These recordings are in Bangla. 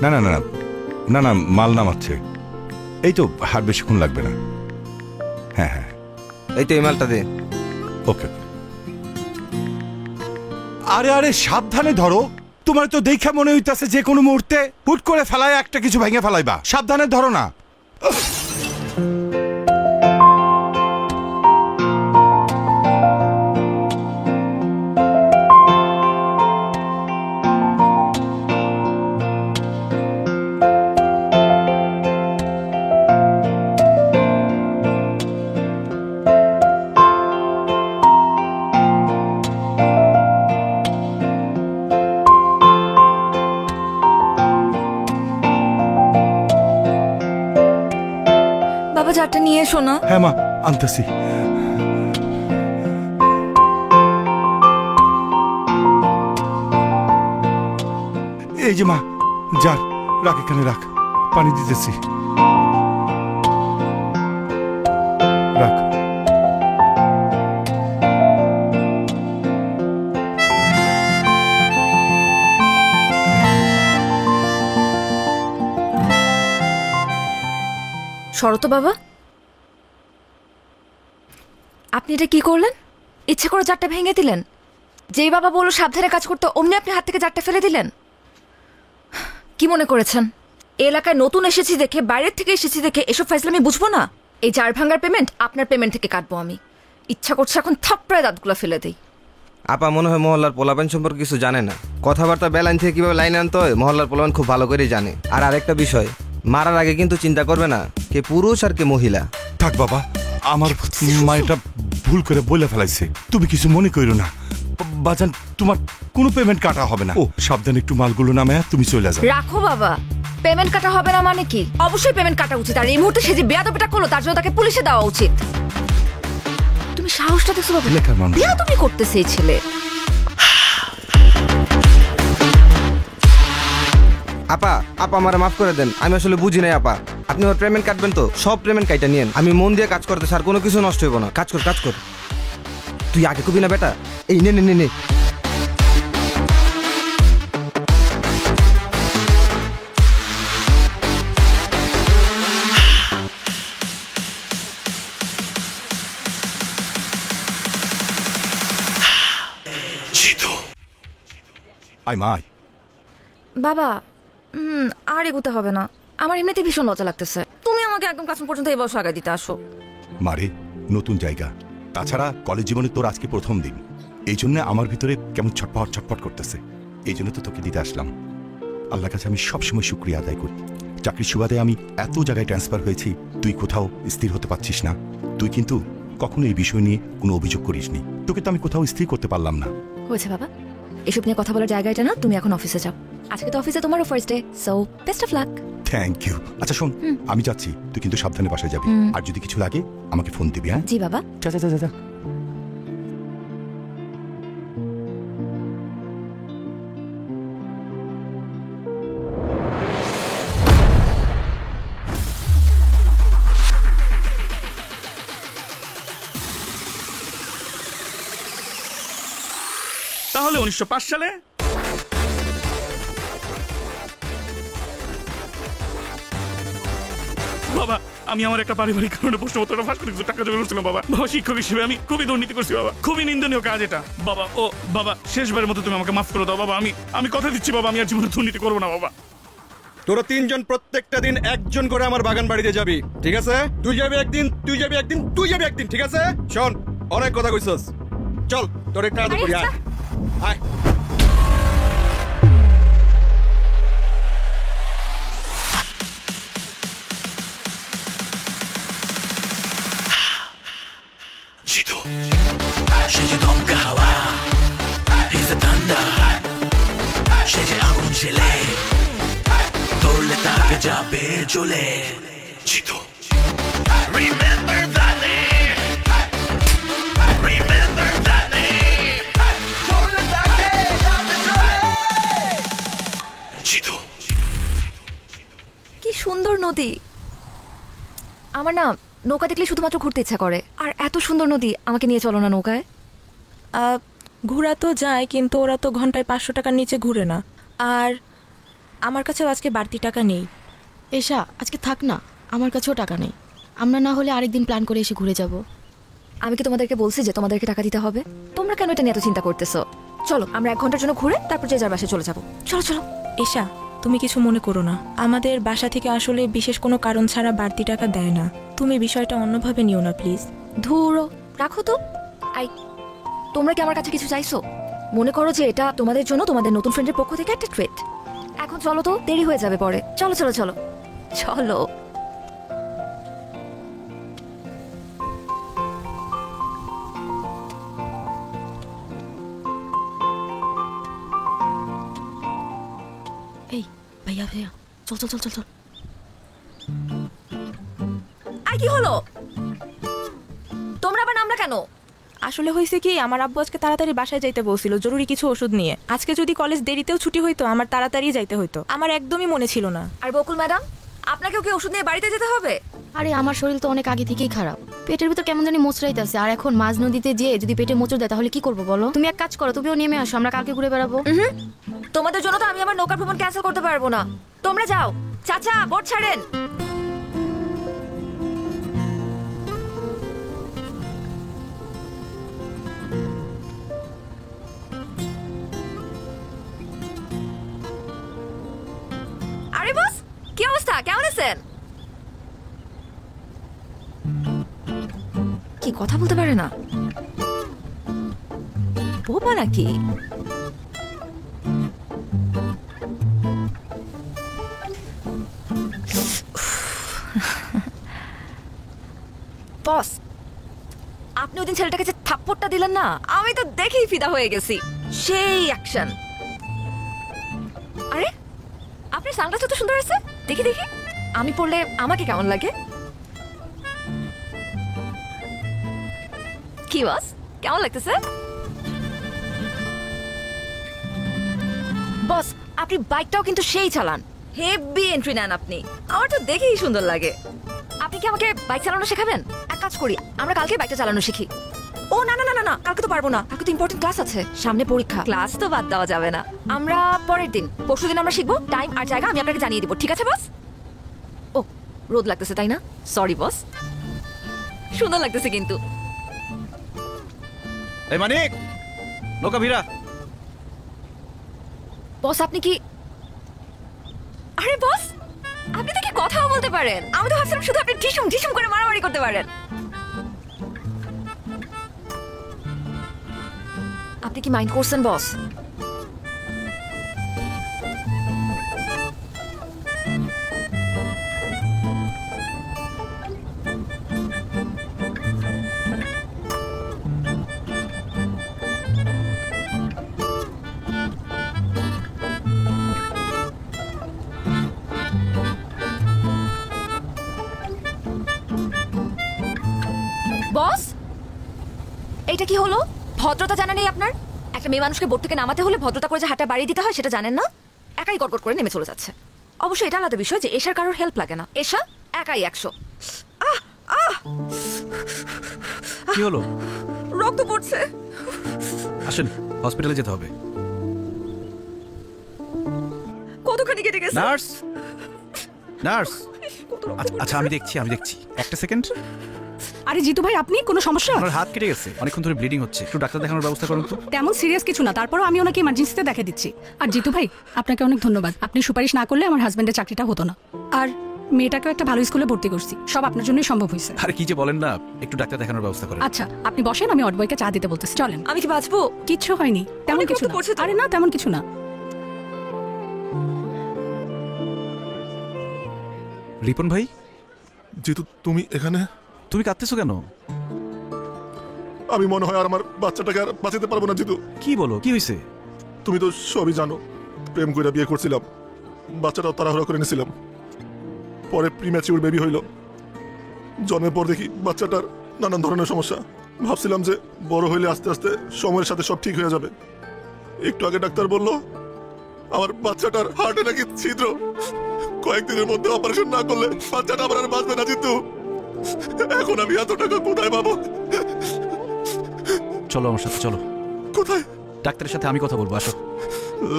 না না না না না, মাল নামাচ্ছে। এই তো, হার বেশিক্ষণ লাগবে না। হ্যাঁ হ্যাঁ, এই তো এই মালটা দে। ওকে। আরে আরে সাবধানে ধরো, তোমার তো দেখা মনে হইতাছে যে কোনো মুহূর্তে হুট করে ফেলায় একটা কিছু ভেঙে ফেলাইবা। সাবধানে ধরো না। চারটা নিয়ে এসো না। হ্যাঁ মা, আনতেছি। এই যে মা, যার রাখ, এখানে রাখ, পানি দিতেছি, রাখ। শরত বাবা, আপনি এটা কি করলেন? ইচ্ছে করে জারটা ভেঙে দিলেন? যেই বাবা বললো সাবধানে কাজ করতে, অমনি আপনি হাত থেকে জারটা ফেলে দিলেন। কি মনে করেছেন এই এলাকায় নতুন এসেছি দেখে, বাইরের থেকে এসেছি দেখে এসব ফাইজলামি বুঝবো না? এই জার ভাঙার পেমেন্ট আপনার পেমেন্ট থেকে কাটবো আমি। ইচ্ছা করছে এখন থাপ্পড়ায় দাঁতগুলো ফেলে দেই। আপা মনে হয় মহল্লার পোলাপান সম্পর্কে কিছু জানে না। কথাবার্তা বেলাইন থেকে কিভাবে লাইনে আনতে হয় মহল্লার পোলাপান খুব ভালো করেই জানে। আর আরেকটা বিষয়, মারার আগে কিন্তু চিন্তা করবে না কে পুরুষ আর কে মহিলা। থাক বাবা, আমার মা এটা ভুল করে বলে ফেলাইছে, তুমি কিছু মনে করো না। বাজান, তোমার কোনো পেমেন্ট কাটা হবে না। ও সাবধানে একটু মালগুলো নামে তুমি চলে যাও। রাখো বাবা, পেমেন্ট কাটা হবে না মানে কি? অবশ্যই পেমেন্ট কাটা উচিত। আর এই মুহূর্তে সে যে বেয়াদবিটা করলো তার জন্য তাকে পুলিশে দেওয়া উচিত। তুমি সাহসটা দেখছো বাবা? বেয়াদবি করতেছে এই ছেলে। আপা আপা আমারে মাফ করে দেন, আমি আসলে বুঝি নাই আপা। আপনি আমার পেমেন্ট কাটবেন তো সব পেমেন্ট কাইটা নিয়েন। আমি মন দিয়ে কাজ করতে স্যার, কোনো কিছু নষ্ট হইব না। কাজ কর কাজ কর। তুই আগে কবি না বেটা, এই নে নে নে নে। বাবা আর এগোতে হবে না, আমার এমনিতে ভীষণ লজ্জা লাগতেছে। তুমি আমাকে একদম কাছে পর্যন্ত এই বছর আগে দিতে আসো। মারে, নতুন জায়গা, তাছাড়া কলেজ জীবনে তোর আজকে প্রথম দিন, এই জন্য আমার ভিতরে কেমন ছটপট ছটপট করতেছে। এই জন্য তো তোকে দিতে আসলাম। আল্লাহর কাছে আমি সবসময় শুকরিয়া আদায় করি। চাকরির সুবাদে আমি এত জায়গায় ট্রান্সফার হয়েছি, তুই কোথাও স্থির হতে পারছিস না। তুই কিন্তু কখনো এই বিষয় নিয়ে কোনো অভিযোগ করিসনি। তোকে তো আমি কোথাও স্থির করতে পারলাম না। হয়েছে বাবা, এসব নিয়ে কথা বলার জায়গা এটা না। তুমি এখন অফিসে যাও। আজকে তো অফিসে তোমারও first day, so best of luck. Thank you. আচ্ছা শোন, আমি যাচ্ছি, তুই কিন্তু সাবধানে বাসায় যাবি। আর যদি কিছু লাগে আমাকে ফোন দিবি। হ্যাঁ জি বাবা। যা যা যা যা। তাহলে 1905 সালে বাবা আমি আমার একটা পারিবারিক কারণে প্রশ্নপত্রটা ফাঁস করে কিছু টাকা জমা করছিলাম বাবা। বাবা শিক্ষক হিসেবে আমি খুবই দুর্নীতি করছি বাবা, খুবই নিন্দনীয় কাজ এটা বাবা। ও বাবা, শেষবারের মতো তুমি আমাকে মাফ করে দাও বাবা। আমি কথা দিচ্ছি বাবা, আমি আর জীবনে দুর্নীতি করবো না বাবা। তোরা তিনজন প্রত্যেকটা দিন একজন করে আমার বাগান বাড়িতে যাবি, ঠিক আছে? তুই যাবি একদিন, তুই যাবি একদিন, তুই যাবি একদিন, ঠিক আছে? শোন, অনেক কথা কইছস, চল তোর একটা আদর করি। আয় আয়। Chito, সেজে দমকা হাওয়া, he's a thunder, সেজে আগুন ছেলে, তোরলে তাকে যাবে চলে। Chito, remember that name, remember that name, তোরলে তাকে যাবে চলে। Chito, কি সুন্দর নদী। আমার না নৌকা দেখলে শুধুমাত্র ঘুরতে ইচ্ছা করে। আর এত সুন্দর নদী, আমাকে নিয়ে চলো না নৌকায়। ঘোরা তো যায়, কিন্তু ওরা তো ঘন্টায় 500 টাকার নিচে ঘুরে না। আর আমার কাছেও আজকে বাড়তি টাকা নেই। এসা আজকে থাক না, আমার কাছেও টাকা নেই। আমরা না হলে আরেকদিন প্ল্যান করে এসে ঘুরে যাব। আমি কি তোমাদেরকে বলছি যে তোমাদেরকে টাকা দিতে হবে? তোমরা কেন এটা নিয়ে এত চিন্তা করতেছো? চলো আমরা 1 ঘন্টার জন্য ঘুরে তারপর যে যার বাসায় চলে যাবো। চলো চলো। এসা তুমি কিছু মনে করো না, আমাদের বাসা থেকে আসলে বিশেষ কোনো কারণ ছাড়া বাড়তি টাকা দেয় না। তুমি বিষয়টা অন্যভাবে নিও না প্লিজ। ধুরো, রাখো তো। আই, তোমরা কি আমার কাছে কিছু চাইছো? মনে করো যে এটা তোমাদের জন্য তোমাদের নতুন ফ্রেন্ডের পক্ষ থেকে একটা ট্রিট। এখন চলো তো, দেরি হয়ে যাবে পরে। চলো চলো চলো চলো। এই ভাইয়া ভাইয়া, চল চল চল চল চল। আর কি হলো? তোমরা আবার নামলা কেন? আসলে হয়েছে কি, আমার আব্বু আজকে তাড়াতাড়ি বাসায় যাইতে বলছিল জরুরি কিছু ওষুধ নিয়ে। আজকে যদি কলেজ দেরিতেও ছুটি হইতো আমার তাড়াতাড়ি যাইতে হইতো, আমার একদমই মনে ছিল না। আর বকুল ম্যাডাম, আপনাকেও কি ওষুধ নিয়ে বাড়িতে যেতে হবে? আরে আমার শরীর তো অনেক আগে থেকেই খারাপ, পেটের ভিতর কেমন জানি মোচড়াইতেছে। আর এখন মাঝ নদীতে যেয়ে যদি পেটে মোচড় দেয় তাহলে কি করবো বলো? তুমি এক কাজ করো, তুমিও নেমে আসো, আমরা কালকে ঘুরে বেড়াবো। তোমাদের জন্য তো আমি আমার নৌকা ভ্রমণ ক্যান্সেল করতে পারবো না। তোমরা যাও। চাচা, বোট ছাড়েন। আরে বস, কি অবস্থা? কেমন আছেন? কি কথা বলতে পারে না? বোবা নাকি? বস, আপনি ওদিন ছেলেটাকে যে থাপ্পড়টা দিলেন না, আমি তো দেখেই ফিদা হয়ে গেছি। সেই অ্যাকশন। আরে আপনার সানগ্লাসটা তো সুন্দর আছে, দেখি দেখি। আমি পড়লে আমাকে কেমন লাগে? কি বস, কেমন লাগতেছে? বস, আপনি বাইকটাও কিন্তু সেই চালান, হেভি এন্ট্রি নেন আপনি। আমার তো দেখেই সুন্দর লাগে। আপনি কি আমাকে বাইক চালানো শেখাবেন? এক কাজ করি, আমরা কালকে বাইকটা চালানো শিখি। ও না না না না না, কালকে তো পারবো না, কালকে তো ইম্পর্টেন্ট ক্লাস আছে, সামনে পরীক্ষা। ক্লাস তো বাদ দেওয়া যাবে না, আমরা পরের দিন, পরশুদিন আমরা শিখবো। টাইম আর জায়গা আমি আপনাকে জানিয়ে দিব, ঠিক আছে বস? ও, রোদ লাগতেছে তাই না? Sorry boss. সুন্দর লাগতেছে কিন্তু। এই মানিক, নৌকা ভিড়া। বস আপনি কি, আরে বস আপনি তো কি কথাও বলতে পারেন? আমি তো ভাবছিলাম শুধু আপনি ঢিসুম ঢিসুম করে মারামারি করতে পারেন। আপনি কি মাইন্ড করছেন বস? বস, এইটা কি হলো? ভদ্রতা জানা নেই আপনার? একটা মেয়ে মানুষকে বোট থেকে নামাতে হলে ভদ্রতা করে যে হাতটা বাড়িয়ে দিতে হয় সেটা জানেন না? একাই গড়গড় করে নেমে চলে যাচ্ছে। অবশ্যই এটা আলাদা বিষয় যে এশার কারোর হেল্প লাগে না, এশা একাই 100। কি হলো? রক্ত পড়ছে। আসেন, হসপিটালে যেতে হবে। কতখানি কেটে গেছে? Nurse, nurse. আচ্ছা আমি দেখছি, একটা সেকেন্ড। আরে জিতু ভাই, আপনি কোনো সমস্যা? আমার হাত কেটে গেছে, অনেকক্ষণ ধরে ব্লিডিং হচ্ছে, একটু ডাক্তার দেখানোর ব্যবস্থা করুন তো। তেমন সিরিয়াস কিছু না, তারপরও আমি ওনাকে ইমার্জেন্সিতে দেখে দিচ্ছি। আর জিতু ভাই, আপনাকে অনেক ধন্যবাদ। আপনি সুপারিশ না করলে আমার হাজবেন্ডের চাকরিটা হতো না। আর মেয়েটাকেও একটা ভালো স্কুলে ভর্তি করছি, সব আপনার জন্যই সম্ভব হয়েছে। আরে কি যে বলেন না, একটু ডাক্তার দেখানোর ব্যবস্থা করেন। আচ্ছা আপনি বসেন, আমি অডবয়কে চা দিতে বলতেছি। চলেন। আমি কি বাঁচবো? কিচ্ছু হয়নি, তেমন অনেক কিছু রক্ত না। পড়ছে তো। আরে না, তেমন কিছু না। রিপন ভাই, জিতু তুমি এখানে? তুমি কাঁদতেছো কেন? আমি মনে হয় আর আমার বাচ্চাটাকে আর বাঁচাতে পারবো না জিতু। কি বলো, কি হয়েছে? তুমি তো সবই জানো, প্রেম করে বিয়ে করছিলাম, বাচ্চাটাও তাড়াহুড়া করে নিয়েছিলাম, পরে প্রিম্যাচিউর বেবি হইল। জন্মের পর দেখি বাচ্চাটার নানান ধরনের সমস্যা। ভাবছিলাম যে বড় হইলে আস্তে আস্তে সময়ের সাথে সব ঠিক হয়ে যাবে। একটু আগে ডাক্তার বলল আমার বাচ্চাটার হার্টে নাকি ছিদ্র, কয়েকদিনের মধ্যে অপারেশন না করলে বাচ্চাটা আমার আর বাঁচবে না জিতু। এখন আমি এত টাকা কোথায় পাবো? চলো আমার সাথে, চলো। কোথায়? ডাক্তারের সাথে আমি কথা বলবো, আসো।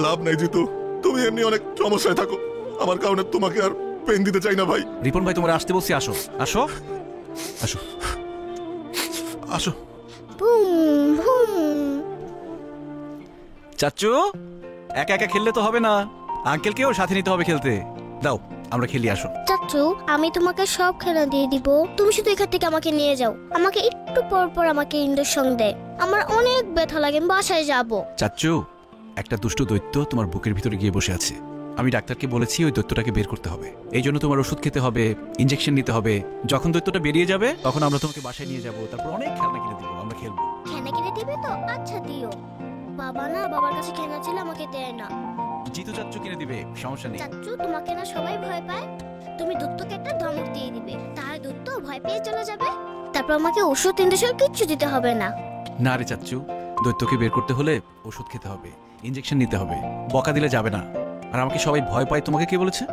লাভ নাই জিতু, তুমি তুমি এমনি অনেক সমস্যায় থাকো, আমার কারণে তোমাকে আর পেন দিতে চাই না ভাই। রিপন ভাই তোমার আসতে বলছি, আসো আসো আসো আসো। চাচ্চু একা একা খেললে তো হবে না, আঙ্কেলকেও সাথে নিতে হবে খেলতে। দাও আমরা খেলি, আসো। চাচু আমি তোমাকে সব খেলা দিয়ে দিব, তুমি শুধু এখান থেকে আমাকে নিয়ে যাও। আমাকে একটু পর পর আমাকে ইঞ্জেকশন দেয়, আমার অনেক ব্যথা লাগে, আমি বাসায় যাব। চাচ্চু একটা দুষ্টু দৈত্য তোমার বুকের ভিতরে গিয়ে বসে আছে। আমি ডাক্তারকে বলেছি ওই দৈত্যটাকে বের করতে হবে, এই জন্য তোমার ওষুধ খেতে হবে, ইঞ্জেকশন নিতে হবে। যখন দৈত্যটা বেরিয়ে যাবে তখন আমরা তোমাকে বাসায় নিয়ে যাব, তারপর অনেক খেলনা কিনে দিব, আমরা খেলবো। খেলনা কিনে দিবে তো? আচ্ছা দিও। বাবা না, বাবার কাছে খেলনা ছিল আমাকে দেয় না। জিতু চাচ্চু কিনে দিবে, সমস্যা নেই। চাচু তোমাকে না সবাই ভয় পায়, তুমি দত্তকে একটা ধমক দিয়ে দিবে, তার দত্ত ভয় পেয়ে চলে যাবে, তারপর আমাকে ওষুধ ইঞ্জেকশন কিচ্ছু দিতে হবে না। না রে চাচ্চু, দৈত্যকে বের করতে হলে ওষুধ খেতে হবে, ইঞ্জেকশন নিতে হবে, বকা দিলে যাবে না। আর আমাকে সবাই ভয় পায়, তোমাকে কে বলেছে?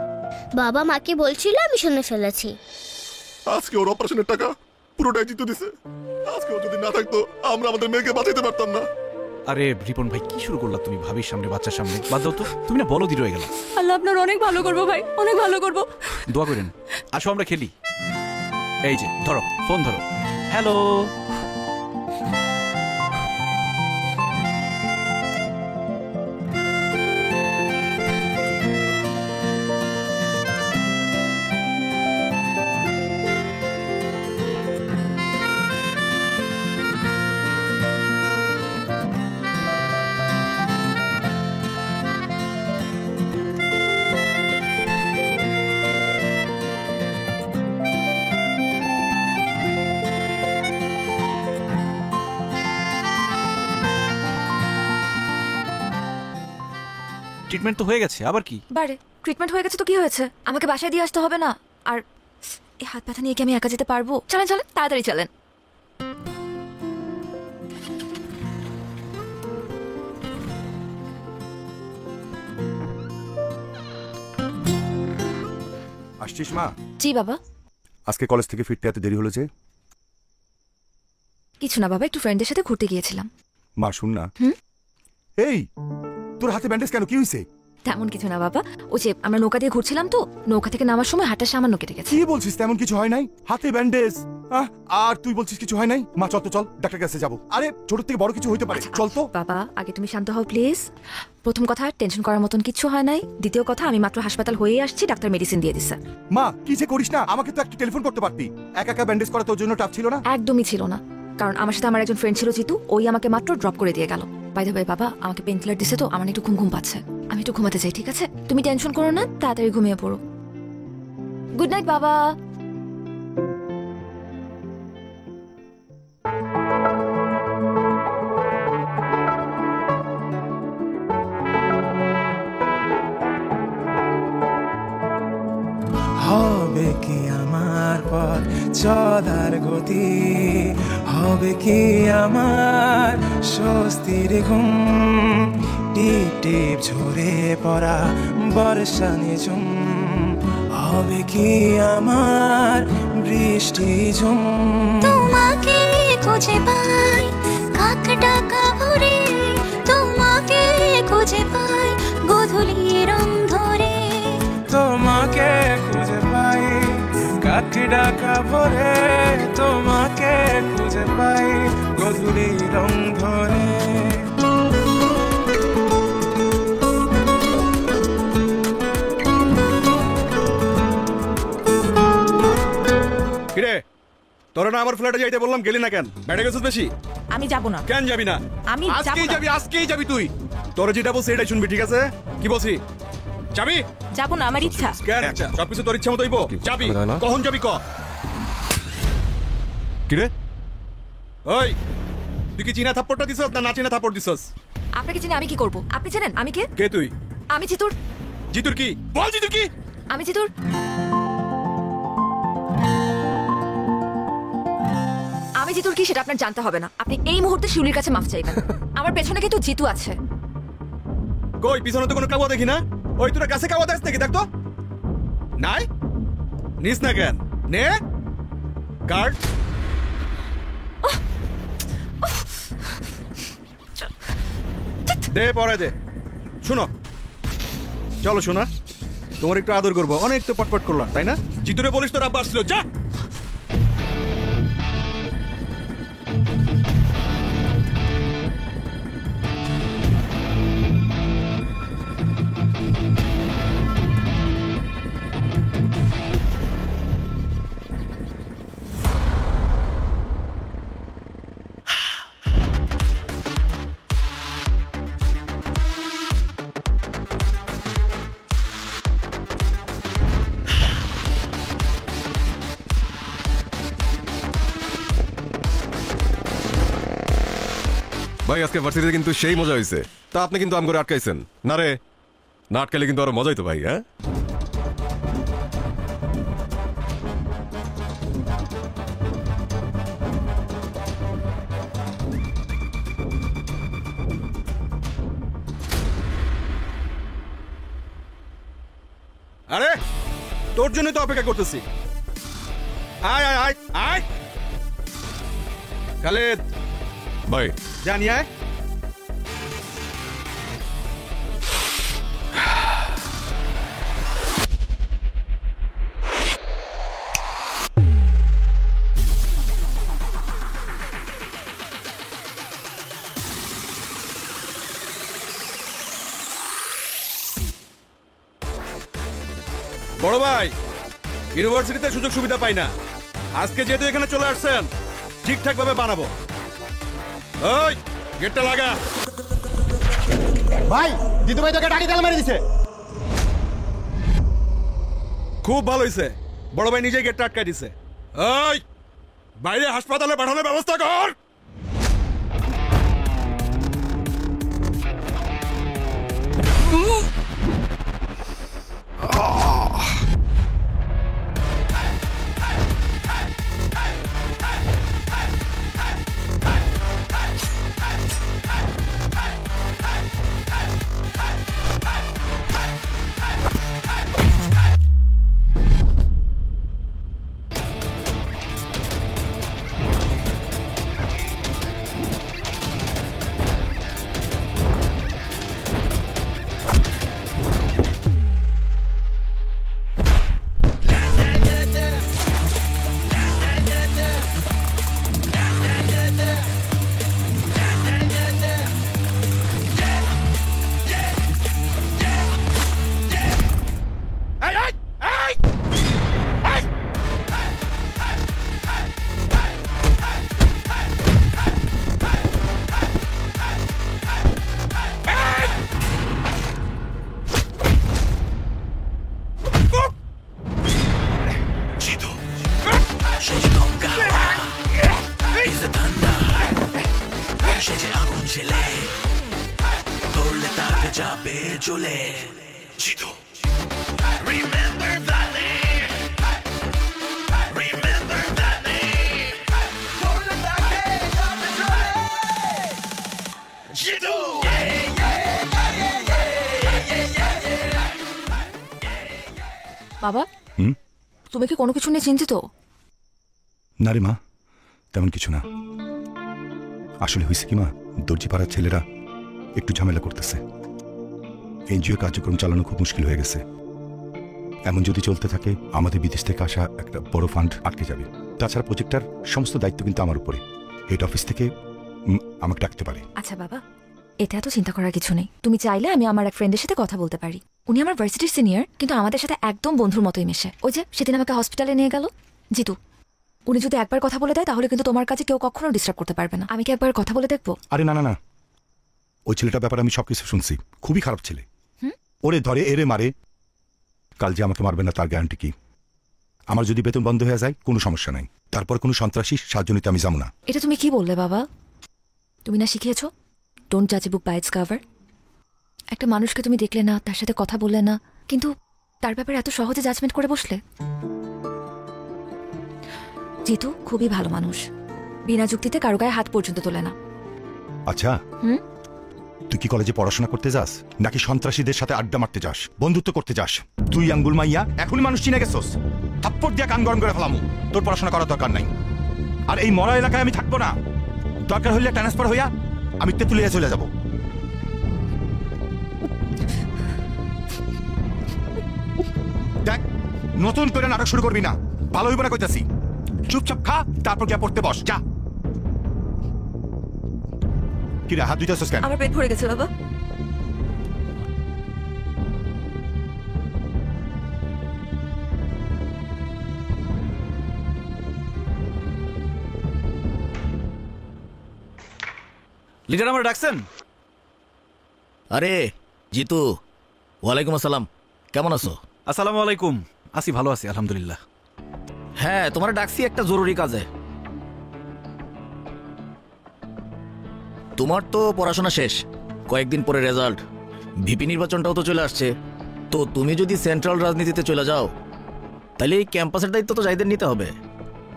বাবা মাকে বলছিল, আমি শুনে ফেলেছি। আজকে ওর অপারেশনের টাকা পুরোটাই জিতু দিছে। আজকে ও যদি না থাকতো আমরা আমাদের মেয়েকে বাঁচাতে পারতাম না। আরে রিপন ভাই কি শুরু করলা তুমি ভাবির সামনে, বাচ্চার সামনে? বাদ দাও তো, তুমি না বলদি রয়ে গেল। আল্লাহ আপনার অনেক ভালো করবো ভাই, অনেক ভালো করবো। দোয়া করেন। আসো আমরা খেলি। এই যে ধরো, ফোন ধরো। হ্যালো। ট্রিটমেন্ট তো হয়ে গেছে, আবার কি? বারে ট্রিটমেন্ট হয়ে গেছে তো কি হয়েছে? আমাকে বাসায় দিয়ে আসতে হবে না? আর এই হাত ব্যথা নিয়ে কি আমি একা যেতে পারবো? চলেন চলেন, তাড়াতাড়ি চলেন। আসছিস মা? জি বাবা। আজকে কলেজ থেকে ফিরতে এত দেরি হলো যে? কিছু না বাবা, একটু ফ্রেন্ডের সাথে ঘুরতে গিয়েছিলাম। মা শুন না। এই তোর হাতে ব্যান্ডেজ কেন, কি হয়েছে? তেমন কিছু না বাবা, ওই যে আমরা নৌকা দিয়ে ঘুরছিলাম তো, নৌকা থেকে নামার সময় হাতটা সামান্য কেটে গেছে। কি বলছিস? তেমন কিছু হয় নাই, হাতে ব্যান্ডেজ। আর তুই বলছিস কিছু হয় নাই? মা চল তো, চল ডাক্তার কাছে যাবো। আরে ছোট থেকে বড় কিছু হইতে পারে, চল তো। বাবা আগে তুমি শান্ত হও প্লিজ। প্রথম কথা, টেনশন করার মতন কিছু হয় নাই। দ্বিতীয় কথা, আমি মাত্র হাসপাতাল হয়েই আসছি, ডাক্তার মেডিসিন দিয়ে দিছে। মা কি যে করিস না, আমাকে তো একটা টেলিফোন করতে পারতি। একা একা ব্যান্ডেজ করা তোর জন্য টাফ ছিল না? একদমই ছিল না, কারণ আমার সাথে আমার একজন ফ্রেন্ড ছিল জিতু, ওই আমাকে মাত্র ড্রপ করে দিয়ে গেল। বাই দ্য ওয়ে বাবা, আমাকে পেন কিলার দিছে তো আমার একটু ঘুম পাচ্ছে, আমি একটু ঘুমাতে চাই। ঠিক আছে, তুমি টেনশন করো না, তাড়াতাড়ি ঘুমিয়ে পড়ো। গুড নাইট বাবা। হবে কি আমার পথ চলার গতি, হবে কি আমার স্বস্তির ঘুম, টিপ টিপ ঝরে পড়া বর্ষা নিঝুম, হবে কি আমার বৃষ্টি ঝুম। তোমাকে খুঁজে পাই কাক ডাকা ভরে, তোমাকে খুঁজে পাই গোধূলি রং ধরে, তোমাকে খুঁজে পাই কাক ডাকা ভরে, তোমাকে খুঁজে পাই গোধূলি রং ধরে। কিরে তোরা না আমার ফ্ল্যাটে যাইতে বললাম, গেলি না কেন? বেড়ে গেছিস বেশি? আমি যাব না। কেন যাবি না? আমি আজকেই যাবি, আজকেই যাবি তুই। তোরা যেটা বলছিস এটাই শুনবি, ঠিক আছে? কি বলছি? যাবি? যাব না, আমার ইচ্ছা। কেন ইচ্ছা? সবকিছু তোর ইচ্ছা মতো হইব? যাবি? কখন যাবি ক? কিরে ওই তুই কি চীনা থাপ্পড়টা দিছস না না চীনা থাপ্পড় দিছস? আপনাকে চিনি আমি কি করব? আপনি জানেন আমি কে? কে তুই? আমি জিতুর। জিতুর কি? বল জিতুর কি? আমি জিতুর। আমি জিতুর কি সেটা আপনার জানতে হবে না, আপনি এই মুহূর্তে শিউলির কাছে মাফ চাইবেন। আমার পেছনে কিন্তু জিতু আছে। কই পিছনে তো কোনো কাওয়া দেখি না। ওই তোরা কাছে কাওয়া দেখছ নাকি? দেখ তো। নাই নিস না কেন? নে কার্ড। দে পরে দে। শুনো চলো শোনা, তোমার একটু আদর করবো। অনেক তো পটপট করলাম, তাই না? জিতুরে বলিস তোর আব্বা আসছিল, যা। ভাই আজকে ভার্সিটিতে কিন্তু সেই মজা হয়েছে। তা আপনি কিন্তু আম করে আটকাইছেন না রে? না আটকাইলে কিন্তু আরো মজাই তো ভাই। হ্যাঁ আরে তোর জন্য তো অপেক্ষা করতেছি। আয় আয় আয় আয় খালেদ ভাই, জানি আয়। বড় ভাই, ইউনিভার্সিটিতে সুযোগ সুবিধা পাই না। আজকে যেহেতু এখানে চলে আসছেন, ঠিকঠাক ভাবে বানাবো। ওই গেটটা লাগা। ভাই, জিতু ভাই তোকে ডাকি তালা মেরে দিছে। খুব ভালো হয়েছে, বড় ভাই নিজেই গেটটা আটকাই দিছে। ওই বাইরে হাসপাতালে পাঠানোর ব্যবস্থা কর। বাবা, তুমি কি কোনো কিছু নিয়ে চিন্তিত? না রে মা, তেমন কিছু না। আসলে হয়েছে কি মা, দর্জি পাড়ার ছেলেরা একটু ঝামেলা করতেছে। এনজিও কার্যক্রম চালানো খুব মুশকিল হয়ে গেছে। এমন যদি চলতে থাকে, আমাদের বিদেশ থেকে আসা একটা বড় ফান্ড আটকে যাবে। তাছাড়া প্রজেক্টটার সমস্ত দায়িত্ব কিন্তু আমার উপরে। হেড অফিস থেকে আমাকে ডাকতে পারে। আচ্ছা বাবা, এটা এত চিন্তা করার কিছু নেই। তুমি চাইলে আমি আমার এক ফ্রেন্ডের সাথে কথা বলতে পারি। উনি আমার ভার্সিটির সিনিয়র, কিন্তু আমাদের সাথে একদম বন্ধুর মতোই মেশে। ওই যে সেদিন আমাকে হসপিটালে নিয়ে গেল জিতু, উনি যদি একবার কথা বলে দেয় তাহলে কিন্তু তোমার কাছে কেউ কখনো ডিস্টার্ব করতে পারবে না। আমি কি একবার কথা বলে দেখবো? আরে না না না, ওই ছেলেটার ব্যাপারে আমি সবকিছু শুনছি। খুবই খারাপ ছেলে। ওরে ধরে এরে মারে, কাল যে আমাকে মারবে না তার গ্যারান্টি কি? আমার যদি বেতন বন্ধ হয়ে যায় কোনো সমস্যা নাই, তারপর কোনো সন্ত্রাসী সাহায্য নিতে আমি যাবো না। এটা তুমি কি বললে বাবা? তুমি না শিখিয়েছো ডোন্ট জাজ এ বুক বাই ইটস কভার? একটা মানুষকে তুমি দেখলে না, তার সাথে কথা বললে না, কিন্তু তার ব্যাপারে এত সহজে জাজমেন্ট করে বসলে। জিতু খুবই ভালো মানুষ, বিনা যুক্তিতে কারো গায়ে হাত পর্যন্ত তোলে না। আচ্ছা, তুই কি কলেজে পড়াশোনা করতে যাস, নাকি সন্ত্রাসীদের সাথে আড্ডা মারতে যাস, বন্ধুত্ব করতে যাস? তুই আঙ্গুল মাইয়া এখনই মানুষ চিনে গেছস। থাপ্পড় দিয়া কান গরম করে ফেলামু। তোর পড়াশোনা করার দরকার নাই। আর এই মরা এলাকায় আমি থাকবো না। দরকার হইলে ট্রান্সফার হইয়া আমি তেঁতুলিয়া চলে যাব। দেখ নতুন করে নাটক শুরু করবি না, ভালো হইব না কইতাছি। চুপচাপ খা, তারপর গিয়ে পড়তে বস, যা। কি রে, হাত ধুইতেছস কেন? আমার পেট ভরে গেছে বাবা। লিডার আমার ডাকছেন? আরে জিতু, ওয়ালাইকুম আসসালাম, কেমন আছো? আসসালামু আলাইকুম, আছি ভালো আছি আলহামদুলিল্লাহ। হ্যাঁ, তোমার ডাকছি একটা জরুরি কাজে। তোমার তো পড়াশোনা শেষ, কয়েকদিন পরে রেজাল্ট, ভিপি নির্বাচনটাও তো চলে আসছে। তো তুমি যদি সেন্ট্রাল রাজনীতিতে চলে যাও তাহলে এই ক্যাম্পাসের দায়িত্ব তো জাহিদের নিতে হবে।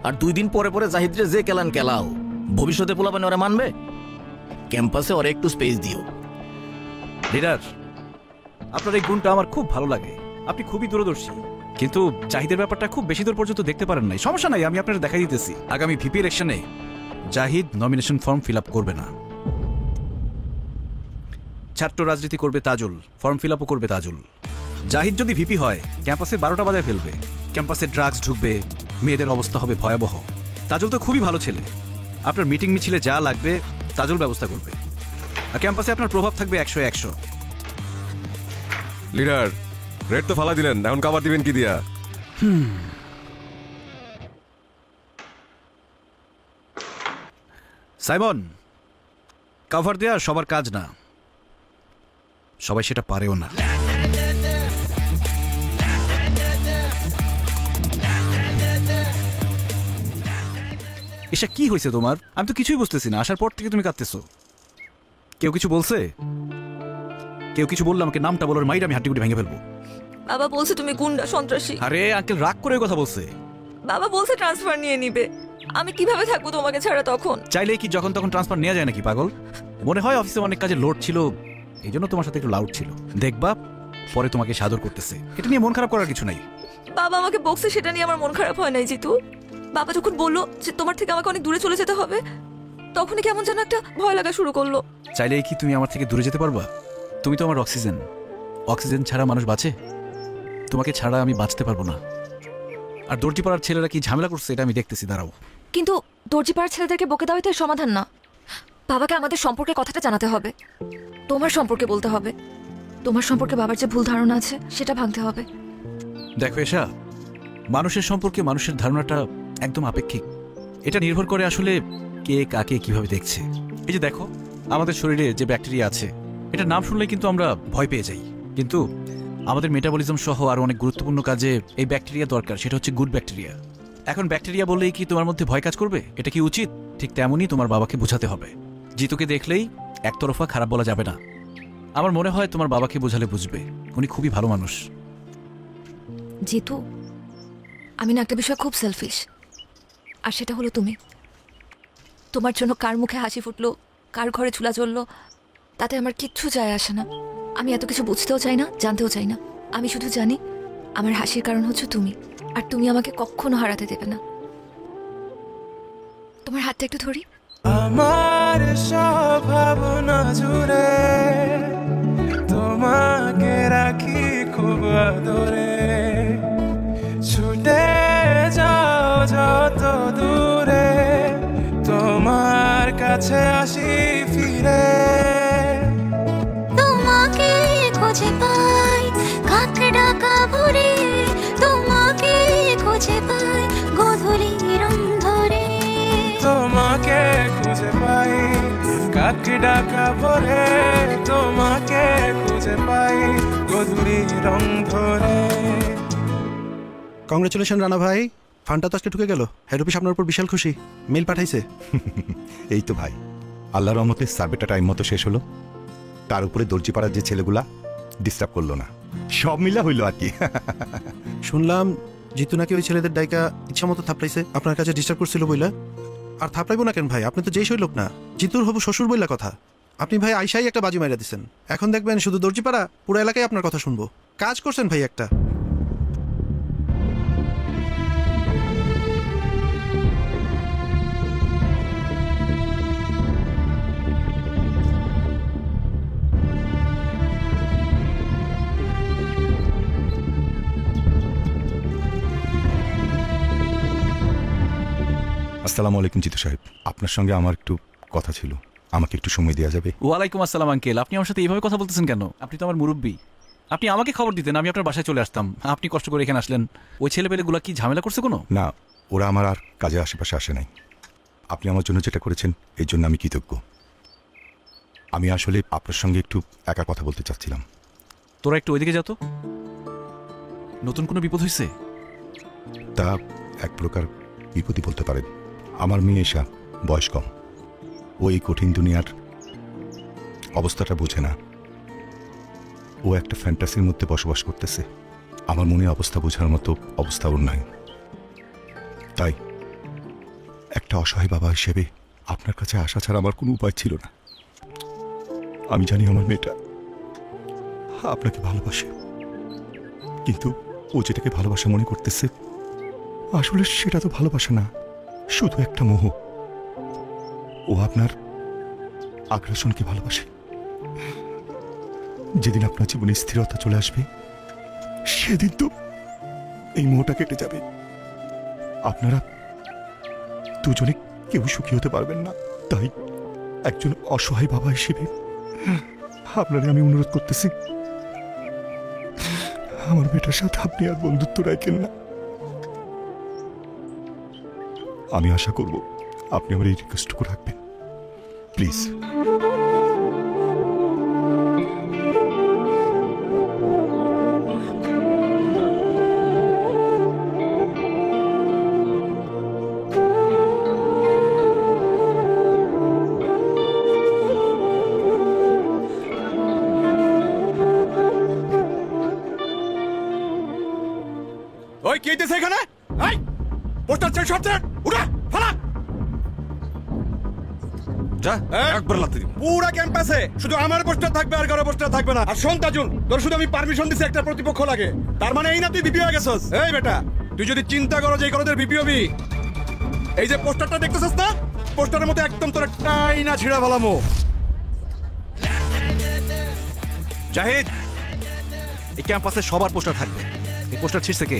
আর 2 দিন পরে পরে জাহিদরে যে কেলান কেলাও, ভবিষ্যতে পোলাপানে ওরা মানবে? ক্যাম্পাসে ওরা একটু স্পেস দিও। লিডার, আপনার এই গুণটা আমার খুব ভালো লাগে, আপনি খুবই দূরদর্শী। কিন্তু জাহিদের ব্যাপারটা খুব বেশি দূর পর্যন্ত দেখতে পারেন নাই। সমস্যা নাই, আমি আপনার দেখাই দিতেছি। আগামী ভিপি ইলেকশনে Zahid nomination form fill up করবে না। ছাত্র রাজনীতি করবে তাজুল, ফর্ম ফিল আপও করবে তাজুল। জাহিদ যদি ভিপি হয় ক্যাম্পাসে 12টা বাজায় ফেলবে, ক্যাম্পাসে ড্রাগস ঢুকবে, মেয়েদের অবস্থা হবে ভয়াবহ। তাজুল তো খুবই ভালো ছেলে, আপনার মিটিং মিছিলে যা লাগবে তাজুল ব্যবস্থা করবে, আর ক্যাম্পাসে আপনার প্রভাব থাকবে 100-100। লিডার, রেড তো ফালা দিলেন, এখন কাভার দিবেন কি দিয়া? সাইমন, কভার দেওয়া সবার কাজ না, সবাই সেটা পারেও না। এসা কি হয়েছে তোমার? আমি তো কিছুই বুঝতেছি না, আসার পর থেকে তুমি কাঁদতেছো। কেউ কিছু বলছে? কেউ কিছু বললে আমাকে নামটা বলার মাইর আমি হাড্ডিগুটি ভেঙে ফেলবো। বাবা বলছে তুমি গুন্ডা সন্ত্রাসী। আরে আঙ্কেল রাগ করে কথা বলছে। বাবা বলছে ট্রান্সফার নিয়ে নিবে, আমি কিভাবে থাকবো তোমাকে ছাড়া তখন? চাইলে কি যখন তখন ট্রান্সফার নেওয়া যায় নাকি পাগল? মনে হয় অফিসে অনেক কাজে লোড ছিল, এই জন্য তোমার সাথে একটু লাউড ছিল। দেখবা পরে তোমাকে সাদর করতেছে, এটা নিয়ে মন খারাপ করার কিছু নাই। বাবা আমাকে বকছে, সেটা নিয়ে আমার মন খারাপ হয় নাই জিতু। বাবা যখন বললো যে তোমার থেকে আমাকে অনেক দূরে চলে যেতে হবে, তখনই কেমন যেন একটা ভয় লাগা শুরু করলো। চাইলে কি তুমি আমার থেকে দূরে যেতে পারবা? তুমি তো আমার অক্সিজেন, অক্সিজেন ছাড়া মানুষ বাঁচে, তোমাকে ছাড়া আমি বাঁচতে পারবো না। আর দর্জিপাড়ার ছেলেরা কি ঝামেলা করছে এটা আমি দেখতেছি, দাঁড়াও। কিন্তু দর্জিপাড়ার ছেলেদেরকে বকে দেওয়াই তো এর সমাধান না। বাবাকে আমাদের সম্পর্কে কথাটা জানাতে হবে, তোমার সম্পর্কে বলতে হবে, তোমার সম্পর্কে বাবার যে ভুল ধারণা আছে সেটা ভাঙতে হবে। দেখো এশা, মানুষের সম্পর্কে মানুষের ধারণাটা একদম আপেক্ষিক, এটা নির্ভর করে আসলে কে কাকে কিভাবে দেখছে। এই যে দেখো আমাদের শরীরে যে ব্যাকটেরিয়া আছে, এটা নাম শুনলে কিন্তু আমরা ভয় পেয়ে যাই, কিন্তু আমাদের মেটাবলিজম সহ আরো অনেক গুরুত্বপূর্ণ কাজে এই ব্যাকটেরিয়া দরকার, সেটা হচ্ছে গুড ব্যাকটেরিয়া। এখন ব্যাকটেরিয়া বললেই কি তোমার মধ্যে ভয় কাজ করবে? এটা কি উচিত? ঠিক তেমনই তোমার বাবাকে বোঝাতে হবে। জিতুকে দেখলেই একতরফা খারাপ বলা যাবে না। আমার মনে হয় তোমার বাবাকে বোঝালে বুঝবে, উনি খুবই ভালো মানুষ। জিতু, আমি না একটা বিষয় খুব সেলফিশ, আর সেটা হলো তুমি। তোমার জন্য কার মুখে হাসি ফুটলো, কার ঘরে চুলা জ্বললো, তাতে আমার কিচ্ছু যায় আসে না। আমি এত কিছু বুঝতেও চাই না, জানতেও চাই না। আমি শুধু জানি আমার হাসির কারণ হচ্ছে তুমি, আর তুমি আমাকে কখনো হারাতে দেবে না। তোমার হাতটা একটু ধরি। আমার সব ভাবনা জুড়ে তোমাকে রাখি খুব আদরে, ছুটে যাও যত দূরে, তোমার কাছে আসি ফিরে। তোমাকে খুঁজে পাই কাক ডাকা ভরে, তোমাকে খুঁজে পাই গধূলি রং ধরে। তোমাকে খুঁজে পাই কাক ডাকা ভরে, তোমাকে খুঁজে পাই গধূলি রং ধরে। কংগ্রেচুলেশন রানা ভাই, ফান্ডটা তো আজকে ঢুকে গেল। হেড অফিস আপনার উপর বিশাল খুশি, মেল পাঠাইছে। এই তো ভাই, আল্লাহর রহমতে সার্ভেটা টাইম মতো শেষ হলো, তার উপরে দর্জিপাড়ার যে ছেলেগুলা ডিস্টার্ব করলো না, সব মিলা হইলো আর কি। শুনলাম জিতু নাকি ওই ছেলেদের ডাইকা ইচ্ছা মতো থাপড়াইছে, আপনার কাছে ডিস্টার্ব করছিল বইলা। আর থাপড়াইবো না কেন ভাই, আপনি তো যেই সই লোক না, জিতুর হবু শ্বশুর বইলা কথা। আপনি ভাই আইসাই একটা বাজি মাইরা দিচ্ছেন, এখন দেখবেন শুধু দর্জিপাড়া পুরো এলাকায় আপনার কথা শুনবো। কাজ করছেন ভাই একটা। আসসালামু আলাইকুম জিতু সাহেব, আপনার সঙ্গে আমার একটু কথা ছিল, আমাকে একটু সময় দেওয়া যাবে? ওয়ালাইকুম আসসালাম আঙ্কেল, আপনি আমার সাথে এইভাবে কথা বলতেছেন কেন? আপনি তো আমার মুরব্বী। আপনি আমাকে খবর দিতেন, আমি আপনার বাসায় চলে আসতাম। আপনি কষ্ট করে এখানে আসলেন। ওই ছেলেপেলেগুলো কি ঝামেলা করছে কোনো? না, ওরা আমার আর কাজের আশেপাশে আসে নাই। আপনি আমার জন্য যেটা করেছেন এই জন্য আমি কৃতজ্ঞ। আমি আসলে আপনার সঙ্গে একটু একা কথা বলতে চাচ্ছিলাম। তোরা একটু ওইদিকে যা তো। নতুন কোনো বিপদ হয়েছে? তা এক প্রকার বিপদই বলতে পারেন। আমার মেয়ে এসা বয়স কম, ও এই কঠিন দুনিয়ার অবস্থাটা বোঝে না। ও একটা ফ্যান্টাসির মধ্যে বসবাস করতেছে। আমার মনে অবস্থা বোঝার মতো অবস্থা ওর নাই। তাই একটা অসহায় বাবা হিসেবে আপনার কাছে আসা ছাড়া আমার কোনো উপায় ছিল না। আমি জানি আমার মেয়েটা আপনাকে ভালোবাসে, কিন্তু ও যেটাকে ভালোবাসা মনে করতেছে আসলে সেটা তো ভালোবাসা না, শুধু একটা মোহ। ও আপনার আগ্রাসনকে ভালোবাসে। যেদিন আপনার জীবনে স্থিরতা চলে আসবে সেদিন তো এই মোহটা কেটে যাবে। আপনারা দুজনে কেউ সুখী হতে পারবেন না। তাই একজন অসহায় বাবা হিসেবে আপনারে আমি অনুরোধ করতেছি, আমার বেটার সাথে আপনি আর বন্ধুত্ব রাখেন না। আমি আশা করব আপনি আমার এই রিকোয়েস্টটুকু রাখবেন, প্লিজ। ওই কি হইতেছে এখানে? এই পোস্টার চেঞ্জ করতে উড়া ফালা যা একবার লাথি দিই। পুরো ক্যাম্পাসে শুধু আমার পোস্টার থাকবে আর কারো পোস্টার থাকবে না। আর শোন তাজুল, তোর শুধু আমি পারমিশন দিছি একটা প্রতিপক্ষ লাগে, তার মানে এই না তুই বিপি হয়ে গেছস। এই বেটা, তুই যদি চিন্তা করো যে এই কলেজের বিপি হবি, এই যে পোস্টারটা দেখতেছস না, পোস্টারের মধ্যে একদম তোর টাই না ছিড়া ফেলামো। জাহিদ, এই ক্যাম্পাসে সবার পোস্টার থাকবে। এই পোস্টার ছিঁড়ছে কে?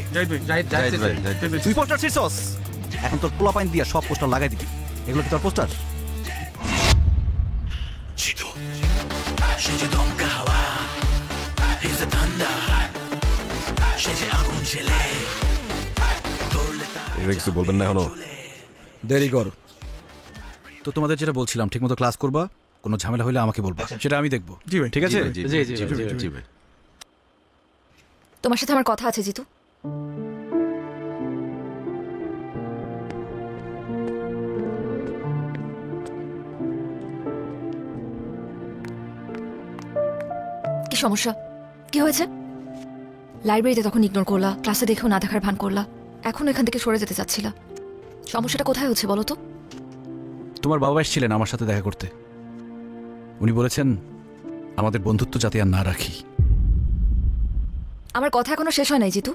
তুই পোস্টার ছিঁড়ছস? এখন তোর পোলা পাইন দিয়া সব পোস্টার লাগাই দিবি। এগুলো কি তোর পোস্টার? এটা কিছু বলবেন না এখনো? দেরি কর। তো তোমাদের যেটা বলছিলাম, ঠিক মতো ক্লাস করবা, কোনো ঝামেলা হলে আমাকে বলবা, সেটা আমি দেখবো। জি ভাই। ঠিক আছে? জি ভাই। তোমার সাথে আমার কথা আছে জিতু। কি সমস্যা? কি হয়েছে? লাইব্রেরিতে তখন ইগনোর করলা, ক্লাসে দেখেও না দেখার ভান করলা, এখন এখান থেকে সরে যেতে চাচ্ছিলা। সমস্যাটা কোথায় হচ্ছে বলো তো? তোমার বাবা এসেছিলেন আমার সাথে দেখা করতে। উনি বলেছেন আমাদের বন্ধুত্ব যাতে আর না রাখি। আমার কথা এখনো শেষ হয় নাই জিতু।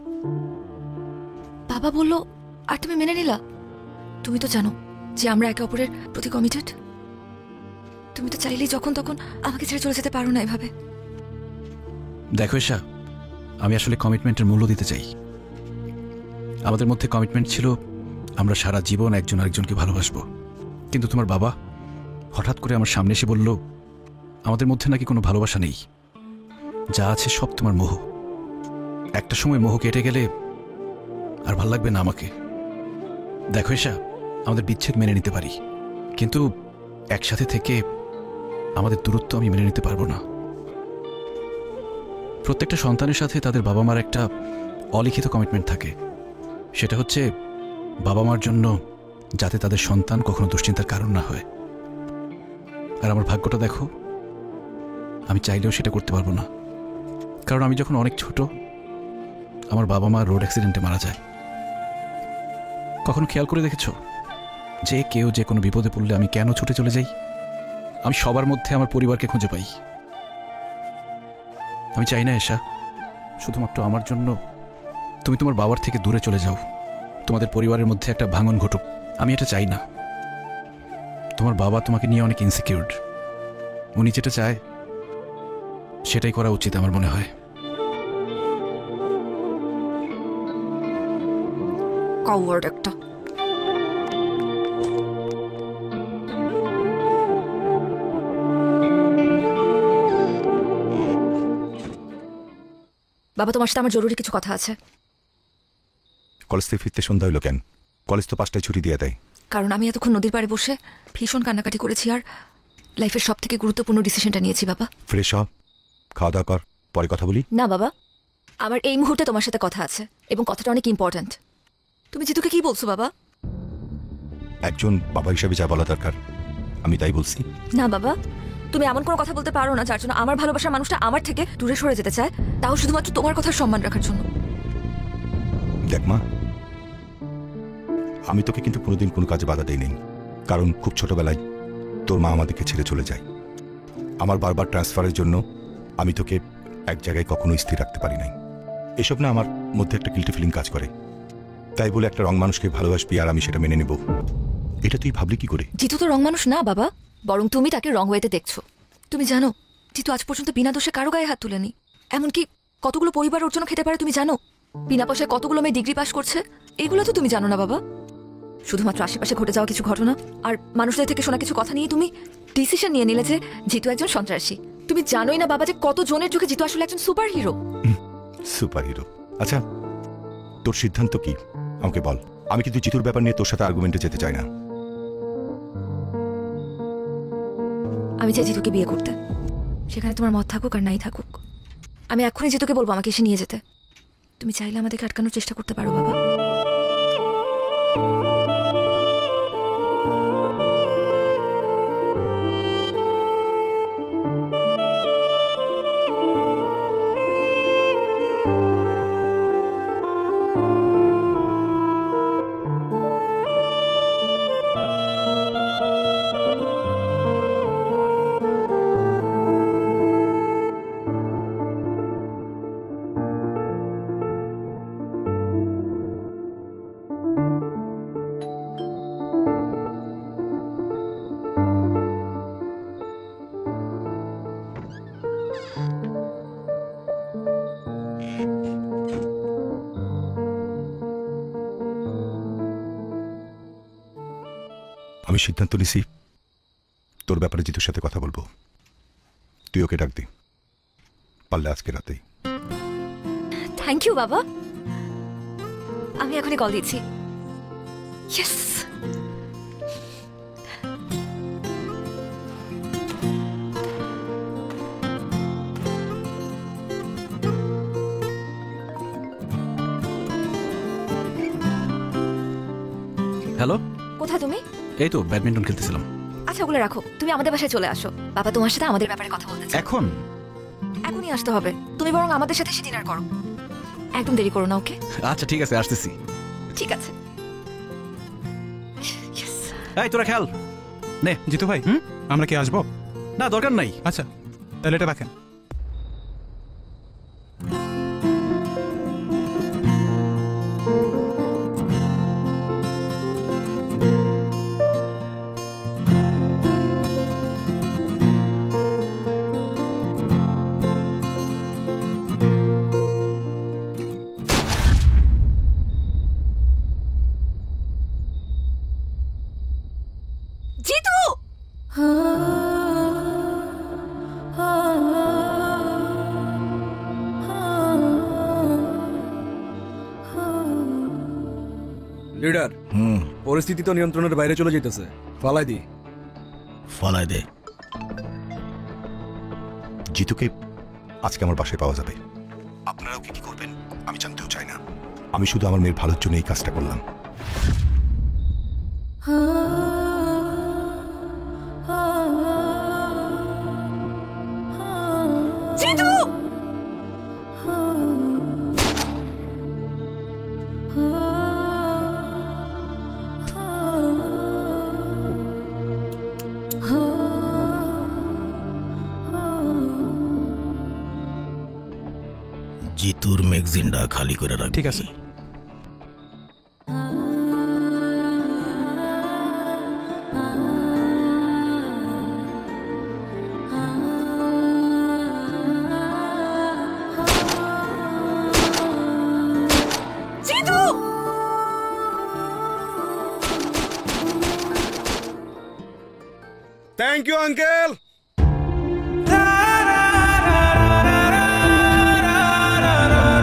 বাবা বলল আর তুমি মেনে নিলা? তুমি তো জানো যে আমরা একে অপরের প্রতি কমিটেড। তুমি তো চাইলেই যখন তখন আমাকে ছেড়ে চলে যেতে পারো না এভাবে। দেখো এশা, আমি আসলে কমিটমেন্টের মূল্য দিতে চাই। আমাদের মধ্যে কমিটমেন্ট ছিল আমরা সারা জীবন একজন আরেকজনকে ভালোবাসবো। কিন্তু তোমার বাবা হঠাৎ করে আমার সামনে এসে বলল আমাদের মধ্যে নাকি কোনো ভালোবাসা নেই, যা আছে সব তোমার মোহ। একটা সময় মোহ কেটে গেলে আর ভাল লাগবে না আমাকে। দেখো এশা, আমাদের বিচ্ছেদ মেনে নিতে পারি, কিন্তু একসাথে থেকে আমাদের দূরত্ব আমি মেনে নিতে পারবো না। প্রত্যেকটা সন্তানের সাথে তাদের বাবা মার একটা অলিখিত কমিটমেন্ট থাকে, সেটা হচ্ছে বাবা মার জন্য যাতে তাদের সন্তান কখনো দুশ্চিন্তার কারণ না হয়। আর আমার ভাগ্যটা দেখো, আমি চাইলেও সেটা করতে পারবো না। কারণ আমি যখন অনেক ছোট, আমার বাবা মা রোড অ্যাক্সিডেন্টে মারা যায়। কখনো খেয়াল করে দেখেছো যে কেউ যে কোনো বিপদে পড়লে আমি কেন ছুটে চলে যাই? আমি সবার মধ্যে আমার পরিবারকে খুঁজে পাই। আমি চাই না এশা শুধুমাত্র আমার জন্য তুমি তোমার বাবার থেকে দূরে চলে যাও, তোমাদের পরিবারের মধ্যে একটা ভাঙন ঘটুক। আমি এটা চাই না। তোমার বাবা তোমাকে নিয়ে অনেক ইনসিকিউরড। উনি যেটা চায় সেটাই করা উচিত আমার মনে হয়। কাউয়ার্ড একটা। বাবা তোমার সাথে আমার জরুরি কিছু কথা আছে। কলেজ থেকে ফিরতে সন্ধ্যা হইলো কেন? কলেজ তো 5টায় ছুটি দিয়ে দেয়। কারণ আমি এতক্ষণ নদীর পাড়ে বসে ভীষণ কান্নাকাটি করেছি আর লাইফের সব থেকে গুরুত্বপূর্ণ ডিসিশনটা নিয়েছি বাবা। ফ্রেশ হ, খাওয়া দাওয়া কর, পরে কথা বলি। না বাবা, আমার এই মুহূর্তে তোমার সাথে কথা আছে এবং কথাটা অনেক ইম্পর্ট্যান্ট। তুমি জিতুকে কি বলছো বাবা? একজন বাবা হিসাবে যা বলা দরকার আমি তাই বলছি। না বাবা, তুমি এমন কোনো কথা বলতে পারো না যার জন্য আমার ভালোবাসার মানুষটা আমার থেকে দূরে সরে যেতে চায়, তাও শুধুমাত্র তোমার কথার সম্মান রাখার জন্য। দেখ মা, আমি তোকে কিন্তু কোনোদিন কোনো কাজে বাধা দেই নেই, কারণ খুব ছোটবেলায় তোর মা আমাদেরকে ছেড়ে চলে যায়। আমার বারবার ট্রান্সফারের জন্য আমি তোকে এক জায়গায় কখনো স্থির রাখতে পারি নাই। এসব না আমার মধ্যে একটা গিল্টি ফিলিং কাজ করে। তাই বলে একটা রং মানুষকে ভালোবাসবি আর আমি সেটা মেনে নেব, এটা তুই ভাবলি কি করে? জিতু তো রং মানুষ না বাবা, বরং তুমি তাকে রং ওয়েতে দেখছো। তুমি জানো জিতু আজ পর্যন্ত বিনা দোষে কারো গায়ে হাত তুলেনি। এমনকি কতগুলো পরিবার ওর জন্য খেতে পারে তুমি জানো? বিনা পয়সায় কতগুলো মেয়ে ডিগ্রি পাস করছে, এগুলো তো তুমি জানো না বাবা। শুধুমাত্র আশেপাশে ঘটে যাওয়া কিছু ঘটনা আর মানুষদের থেকে শোনা কিছু কথা নিয়ে তুমি ডিসিশন নিয়ে নিলে যে জিতু একজন সন্ত্রাসী। তুমি জানোই না বাবা যে কত জনের চোখে জিতু আসলে একজন সুপার হিরো। Super hero? আচ্ছা, তোর সিদ্ধান্ত কি আমাকে বল। আমি কিন্তু জিতুর ব্যাপার নিয়ে তোর সাথে আর্গুমেন্টে যেতে চাই না। আমি চাই জিতুকে বিয়ে করতে, সেখানে তোমার মত থাকুক আর নাই থাকুক। আমি এক্ষুনি জিতুকে বলবো আমাকে এসে নিয়ে যেতে। তুমি চাইলে আমাদেরকে আটকানোর চেষ্টা করতে পারো বাবা। আমি সিদ্ধান্ত নিছি তোর ব্যাপারে জিতুর সাথে কথা বলবো। তুই ওকে ডাক দি, পারলে আজকে রাতেই। থ্যাংক ইউ বাবা, আমি এখনই কল দিচ্ছি। ইয়েস। হ্যালো, কোথায় তুমি? এই তো ব্যাডমিন্টন খেলতেছিলাম। আচ্ছা ওগুলো রাখো, তুমি আমাদের বাসায় চলে আসো। বাবা তোমার সাথে আমাদের ব্যাপারে কথা বলতে চায়। এখন? এখনই আসতে হবে। তুমি বরং আমাদের সাথে এসে ডিনার করো, একদম দেরি করো না। ওকে আচ্ছা ঠিক আছে, আসতেছি। ঠিক আছে। এই তোরা খেল নে। জিতু ভাই, আমরা কি আসবো? না, দরকার নাই। আচ্ছা তাহলে এটা রাখেন। জিতু! লিডার, পরিস্থিতি তো নিয়ন্ত্রণের বাইরে চলে যেতেছে। ফালাই দি। ফালাই দে। জিতুকে আজকে আমার বাসায় পাওয়া যাবে। আপনারাও কি করবেন আমি জানতেও চাই না। আমি শুধু আমার মেয়ের ভালোর জন্য এই কাজটা করলাম। জিতু! জিতুর ম্যাগজিনটা খালি করে রাখ। ঠিক আছে। Jitu! Thank you uncle. la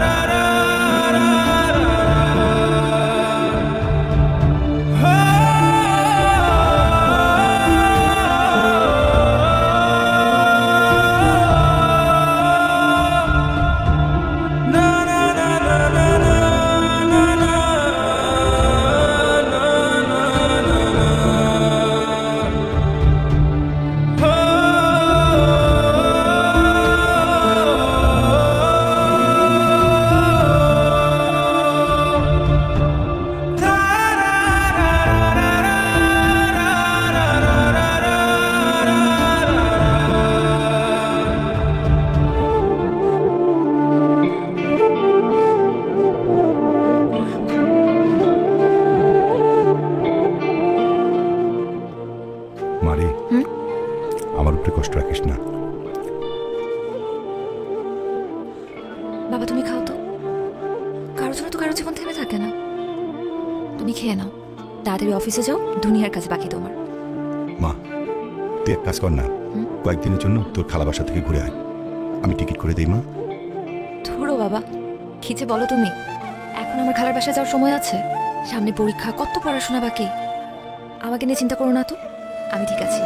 তুমি খাও তো, কারোর জন্য তো কারো জীবন থেমে থাকে না। তুমি খেয়ে নাও, তাড়াতাড়ি অফিসে যাও, দুনিয়ার কাছে বাকি তোমার। মা তুই এক কাজ কর না, কয়েকদিনের জন্য তোর খালা বাসা থেকে ঘুরে আয়, আমি টিকিট করে দিই মা। ধরো বাবা, খিচে বলো তুমি, এখন আমার খালার বাসায় যাওয়ার সময় আছে? সামনে পরীক্ষা, কত পড়াশোনা বাকি। আমাকে নিয়ে চিন্তা করো না তো, আমি ঠিক আছি।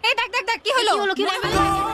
এই দেখ দেখ দেখ কি হলো? কি হলো?